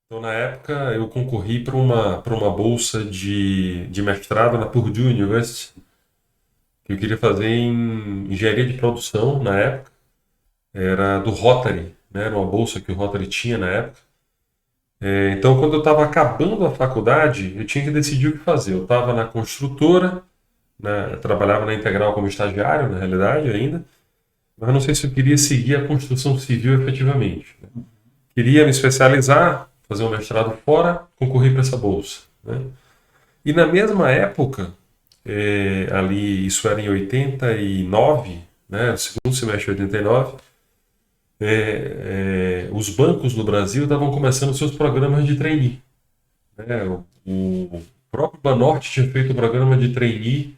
Então, na época, eu concorri para uma bolsa de mestrado na Purdue University, que eu queria fazer em engenharia de produção na época. Era do Rotary, né? Era uma bolsa que o Rotary tinha na época. Então, quando eu estava acabando a faculdade, eu tinha que decidir o que fazer. Eu estava na construtora, né? Eu trabalhava na Integral como estagiário, na realidade, ainda, mas eu não sei se eu queria seguir a construção civil efetivamente. Queria me especializar, fazer um mestrado fora, concorrer para essa bolsa, né? E na mesma época, ali, isso era em 89, né, segundo semestre de 89, os bancos no Brasil estavam começando seus programas de trainee, né? O próprio Banorte tinha feito o programa de trainee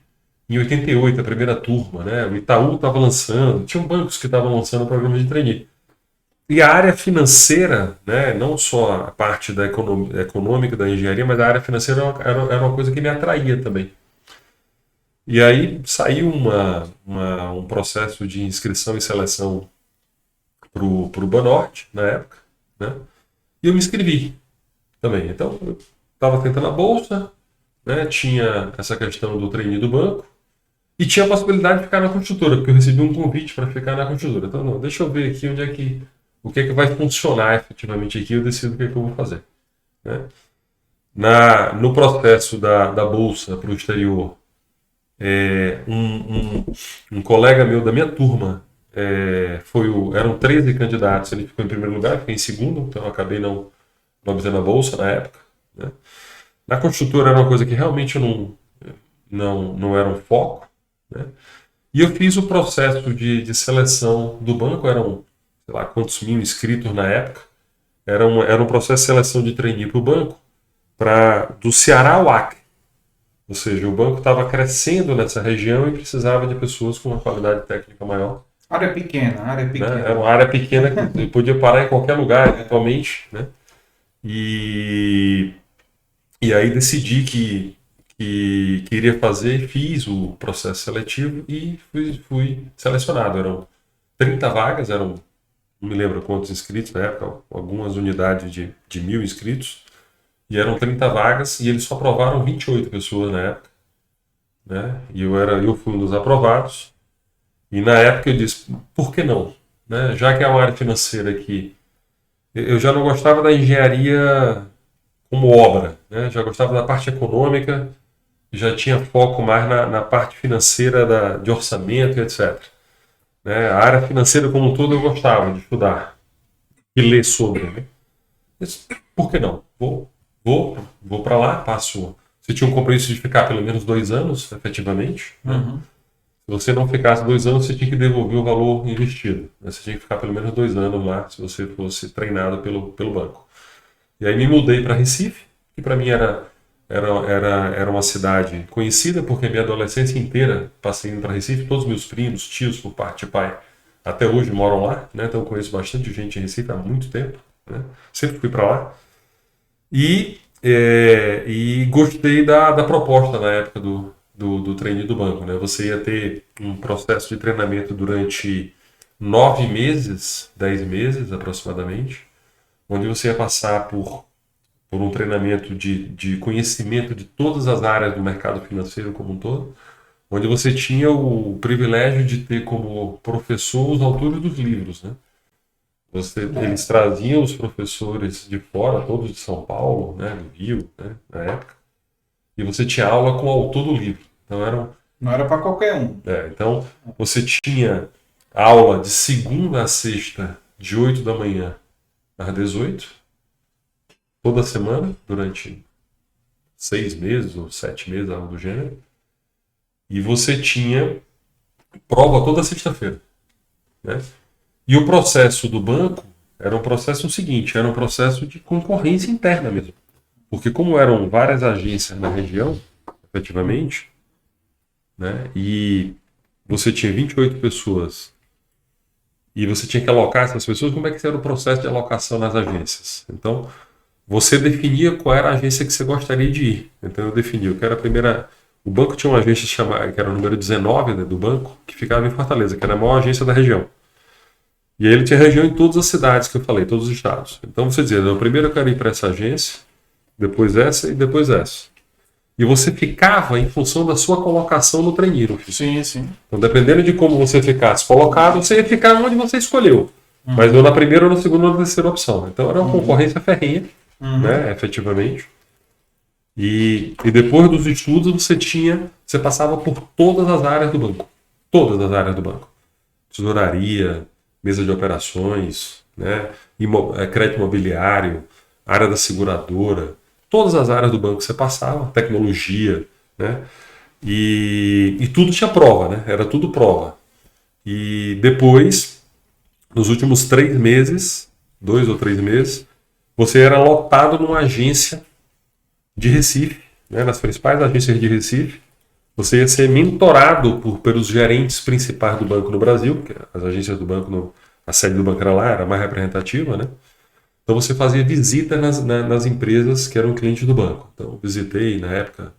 em 88, a primeira turma, né? O Itaú estava lançando, tinham bancos que estavam lançando o programa de trainee. E a área financeira, né, não só a parte da econômica, da engenharia, mas a área financeira era uma coisa que me atraía também. E aí saiu um processo de inscrição e seleção para o Banorte, na época, né? E eu me inscrevi também. Então, eu estava tentando a bolsa, né? Tinha essa questão do trainee do banco e tinha a possibilidade de ficar na construtora, porque eu recebi um convite para ficar na construtora. Então, não, deixa eu ver aqui o que é que vai funcionar efetivamente aqui, eu decido o que é que eu vou fazer, né? No processo da bolsa para o exterior, um colega meu da minha turma, eram 13 candidatos, ele ficou em primeiro lugar, eu fiquei em segundo, então eu acabei não obtendo a bolsa na época, né? Na construtora era uma coisa que realmente eu não era um foco, né? E eu fiz o processo de seleção do banco, eram, sei lá, quantos mil inscritos na época, era um processo de seleção de trainee para o banco, do Ceará ao Acre. Ou seja, o banco estava crescendo nessa região e precisava de pessoas com uma qualidade técnica maior, Área pequena, área né? Era pequena. uma área pequena que podia parar em qualquer lugar, eventualmente, né? E, e aí decidi que iria fazer, fiz o processo seletivo e fui selecionado. Eram 30 vagas, não me lembro quantos inscritos na época, algumas unidades de 1.000 inscritos, e eram 30 vagas e eles só aprovaram 28 pessoas na época, né? E eu fui um dos aprovados. E na época eu disse, por que não? Né? Já que é uma área financeira aqui, eu já não gostava da engenharia como obra, né? Já gostava da parte econômica, já tinha foco mais na parte financeira de orçamento e etc. Né? A área financeira como um todo eu gostava de estudar e ler sobre. Né? Disse, por que não? Vou para lá, passo. Você tinha um compromisso de ficar pelo menos 2 anos, efetivamente, né? Uhum. Se você não ficasse 2 anos, você tinha que devolver o valor investido, né? Você tinha que ficar pelo menos 2 anos lá, se você fosse treinado pelo banco. E aí me mudei para Recife, que para mim era uma cidade conhecida, porque minha adolescência inteira passei indo para Recife, todos meus primos, tios por parte de pai, até hoje moram lá, né? Então eu conheço bastante gente em Recife há muito tempo, né? Sempre fui para lá. E gostei da proposta na época do trainee do banco, né? Você ia ter um processo de treinamento durante 9 meses, 10 meses aproximadamente, onde você ia passar por um treinamento de conhecimento de todas as áreas do mercado financeiro como um todo, onde você tinha o privilégio de ter como professor os autores dos livros, né? Eles É, traziam os professores de fora, todos de São Paulo, né, do Rio, né, na época, e você tinha aula com o autor do livro. Então, não era para qualquer um. então você tinha aula de segunda a sexta, de 8 da manhã às 18, toda semana, durante 6 meses ou 7 meses, algo do gênero. E você tinha prova toda sexta-feira, né? E o processo do banco era um processo seguinte, era um processo de concorrência interna mesmo. Porque como eram várias agências na região, Uhum. efetivamente, né, e você tinha 28 pessoas e você tinha que alocar essas pessoas, como é que era o processo de alocação nas agências? Então, você definia qual era a agência que você gostaria de ir. Então, eu defini, eu quero a primeira... O banco tinha uma agência chamada, que era o número 19, né, do banco, que ficava em Fortaleza, que era a maior agência da região. E aí ele tinha região em todas as cidades que eu falei, todos os estados. Então você dizia, não, primeiro eu quero ir para essa agência, depois essa e depois essa. E você ficava em função da sua colocação no trainee. Sim, sim. Então, dependendo de como você ficasse colocado, você ia ficar onde você escolheu. Mas ou na primeira, ou na segunda, ou na terceira opção. Então, era uma concorrência ferrenha, né, efetivamente. E depois dos estudos, você passava por todas as áreas do banco. Todas as áreas do banco. Tesouraria, mesa de operações, né, crédito imobiliário, área da seguradora. Todas as áreas do banco você passava, tecnologia, né? E tudo tinha prova, né? Era tudo prova. E depois, nos últimos 3 meses, 2 ou 3 meses, você era lotado numa agência de Recife, né? Nas principais agências de Recife. Você ia ser mentorado pelos gerentes principais do banco no Brasil, porque as agências do banco, a sede do banco era lá, era mais representativa, né? Então você fazia visita nas empresas que eram clientes do banco. Então visitei na época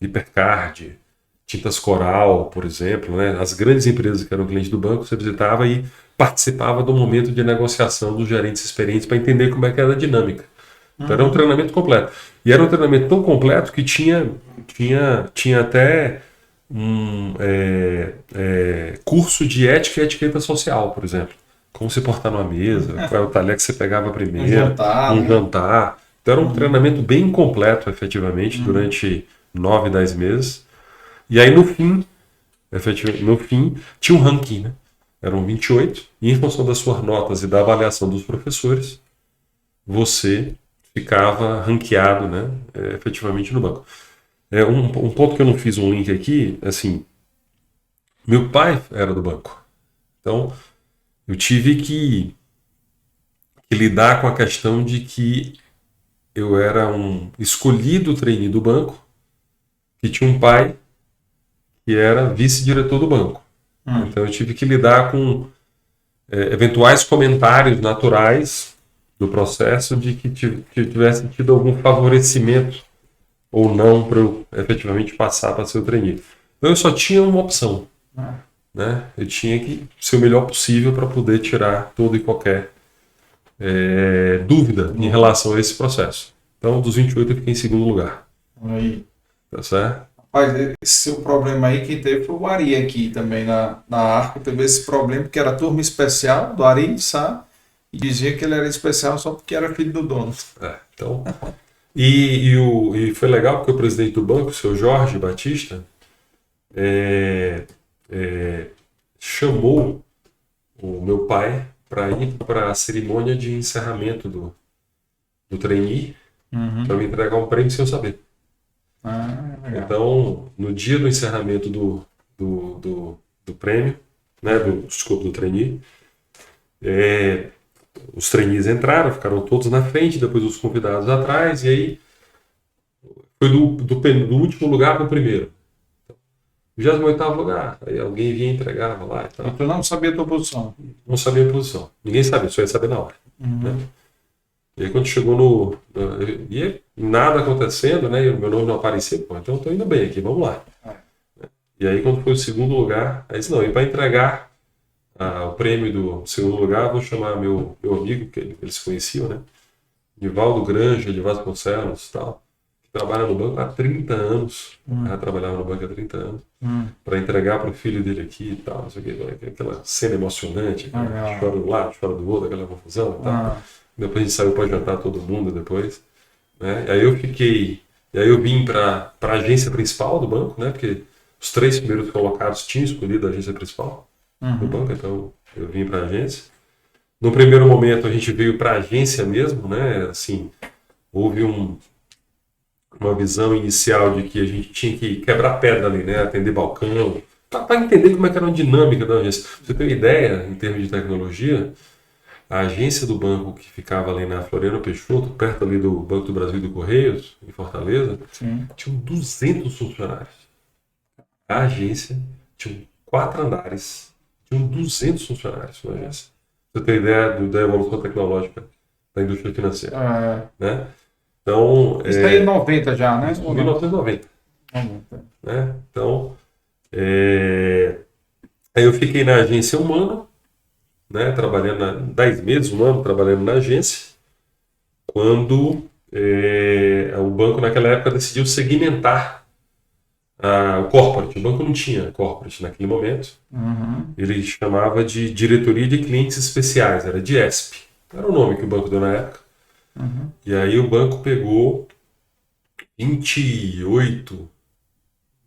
Hipercard, Tintas Coral, por exemplo, né? As grandes empresas que eram clientes do banco, você visitava e participava do momento de negociação dos gerentes experientes para entender como é que era a dinâmica. Então era um treinamento completo. E era um treinamento tão completo que tinha até curso de ética e etiqueta social, por exemplo. Como se portar numa mesa, qual é o talher que você pegava primeiro, um jantar. Então era um treinamento bem completo, efetivamente, durante 9, 10 meses. E aí no fim, tinha um ranking, né? Eram 28, e em função das suas notas e da avaliação dos professores, você ficava ranqueado, né, efetivamente no banco. Um ponto que eu não fiz um link aqui, assim, meu pai era do banco. Então, eu tive que lidar com a questão de que eu era um escolhido trainee do banco, que tinha um pai que era vice-diretor do banco. Então eu tive que lidar com eventuais comentários naturais do processo de que tivesse tido algum favorecimento ou não para eu efetivamente passar para ser o trainee. Então eu só tinha uma opção. Né? Eu tinha que ser o melhor possível para poder tirar toda e qualquer dúvida em relação a esse processo. Então, dos 28 eu fiquei em segundo lugar. Aí. Tá certo? Rapaz, esse seu problema aí, quem teve foi o Ari aqui também na Arco. Teve esse problema, porque era turma especial do Ari, sabe? E dizia que ele era especial só porque era filho do dono. Então, e foi legal porque o presidente do banco, o seu Jorge Batista, chamou o meu pai para ir para a cerimônia de encerramento do trainee, para me entregar um prêmio sem eu saber. Legal. Então, no dia do encerramento do prêmio, né, do trainee, os trainees entraram, ficaram todos na frente, depois os convidados atrás, e aí foi do último lugar para o primeiro. 28º lugar, aí alguém vinha e entregava lá e tal. Então não sabia a tua posição. Não sabia a posição. Ninguém sabia, só ia saber na hora. Né? E aí quando chegou e nada acontecendo, né? E o meu nome não aparecia, pô, então eu tô indo bem aqui, vamos lá. E aí quando foi o segundo lugar, aí disse, não, e para entregar o prêmio do segundo lugar, vou chamar meu amigo, que eles se conheciam, né? Nivaldo Granja, de Vasconcelos e tal, que trabalha no banco há 30 anos. Já trabalhava no banco há 30 anos. Para entregar para o filho dele aqui e tal, não sei o que, aquela cena emocionante, chora do lado, chora do outro, aquela confusão e tal. Depois a gente saiu para jantar todo mundo depois. Né? Aí eu vim para a agência principal do banco, né? Porque os 3 primeiros colocados tinham escolhido a agência principal do banco, então eu vim para a agência. No primeiro momento a gente veio para a agência mesmo, né? Assim, houve uma visão inicial de que a gente tinha que quebrar pedra ali, né? Atender balcão, para entender como é que era a dinâmica da agência. Pra você ter uma ideia, em termos de tecnologia, a agência do banco que ficava ali na Floriano Peixoto, perto ali do Banco do Brasil e do Correios, em Fortaleza, tinham 200 funcionários. A agência tinha 4 andares, tinham 200 funcionários na agência. Pra você ter ideia da evolução tecnológica da indústria financeira. Né? Então, isso aí é 90 já, né? 1990. Né? Então, Aí eu fiquei na agência um ano, né, trabalhando 10 meses, um ano trabalhando na agência, quando o banco naquela época decidiu segmentar o corporate. O banco não tinha corporate naquele momento. Uhum. Ele chamava de Diretoria de Clientes Especiais, era DIESP. Era o nome que o banco deu na época. Uhum. E aí o banco pegou 28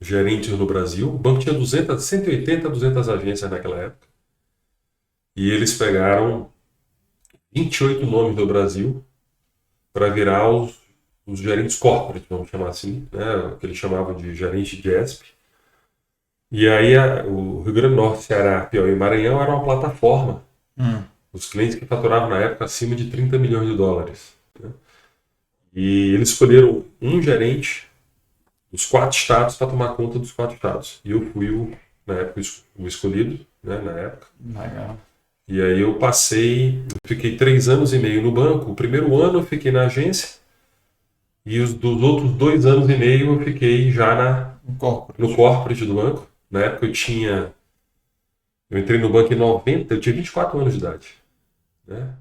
gerentes no Brasil. O banco tinha 180, 200 agências naquela época. E eles pegaram 28 nomes do Brasil para virar os gerentes corporate, vamos chamar assim, né? Que eles chamavam de gerente de ESP. E aí o Rio Grande do Norte, Ceará, Piauí e Maranhão era uma plataforma. Os clientes que faturavam na época acima de 30 milhões de dólares. Né? E eles escolheram um gerente dos 4 estados para tomar conta dos 4 estados. E eu fui, na época, o escolhido, né, na época. Legal. E aí eu fiquei 3 anos e meio no banco. O primeiro ano eu fiquei na agência e dos outros 2 anos e meio eu fiquei já no corporate do banco. Na época eu entrei no banco em 90, eu tinha 24 anos de idade. Né?